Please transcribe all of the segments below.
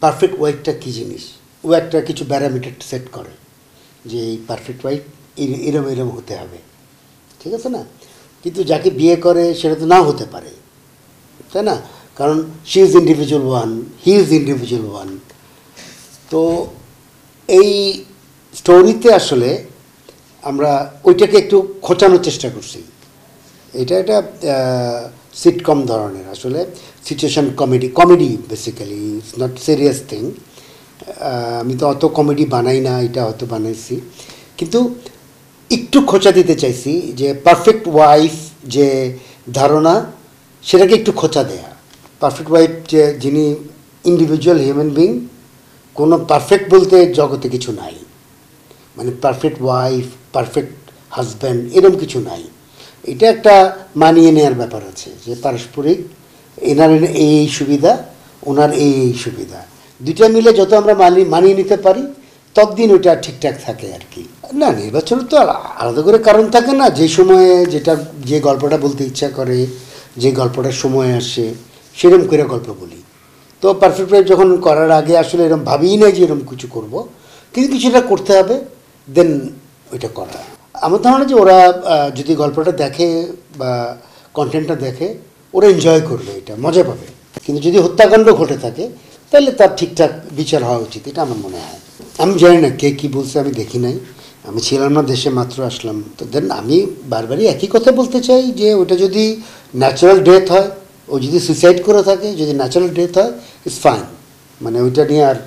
Perfect ওয়াইফটা কী জিনিস, ও একটা কিছু প্যারামিটার সেট করে যে এই পারফেক্ট ওয়াইফ এরম এরম হতে হবে, ঠিক আছে না? কিন্তু যাকে বিয়ে করে সেটা তো নাও হতে পারে, তাই না? কারণ she is individual one, he is individual one. তো এই স্টোরিতে আসলে আমরা ওইটাকে একটু খোঁচানোর চেষ্টা করছি। এটা একটা সিটকম ধরনের, আসলে situation comedy basically, it's not serious thing. আমি তো অত কমেডি বানাই না, এটা হয়তো বানাইছি, কিন্তু একটু খোঁচা দিতে চাইছি যে পারফেক্ট ওয়াইফ যে ধারণা সেটাকে একটু খোঁচা দেয়া। পারফেক্ট ওয়াইফ যে যিনি ইন্ডিভিজুয়াল হিউম্যান বিং, কোনো পারফেক্ট বলতে জগতে কিছু নাই, মানে পারফেক্ট ওয়াইফ, পারফেক্ট হাজব্যান্ড এরকম কিছু নাই। এটা একটা মানিয়ে নেওয়ার ব্যাপার আছে যে পারস্পরিক, এনার এই সুবিধা, ওনার এই সুবিধা, দুইটা মিলে যত আমরা মানিয়ে নিতে পারি ততদিন ওইটা ঠিকঠাক থাকে আর কি। না, নির্বাচনের তো আলাদা করে কারণ থাকে না, যে সময়ে যেটা, যে গল্পটা বলতে ইচ্ছা করে, যে গল্পটার সময় আসে সেরকম করে গল্প বলি। তো পারফেক্ট ওয়াইফ যখন করার আগে আসলে এরকম ভাবিই নাই যে এরকম কিছু করব, কিন্তু কিছুটা করতে হবে, দেন ওইটা করা। আমার ধারণা যে ওরা যদি গল্পটা দেখে বা কন্টেন্টটা দেখে, ওরা এনজয় করবে, এটা মজা পাবে। কিন্তু যদি হত্যাকাণ্ড ঘটে থাকে তাহলে তার ঠিকঠাক বিচার হওয়া উচিত, এটা আমার মনে হয়। আমি জানি না কে কী বলছে, আমি দেখি নাই, আমি ছিলাম না দেশে, মাত্র আসলাম। তো দেন আমি বারবারই একই কথা বলতে চাই যে ওটা যদি ন্যাচারাল ডেথ হয়, ও যদি সুইসাইড করে থাকে, যদি ন্যাচারাল ডেথ হয়, ইটস ফাইন, মানে ওইটা নিয়ে আর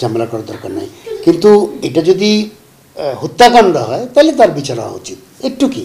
ঝামেলা করার দরকার নেই। কিন্তু এটা যদি হত্যাকাণ্ড হয় তাহলে তার বিচার হওয়া উচিত, একটু কি।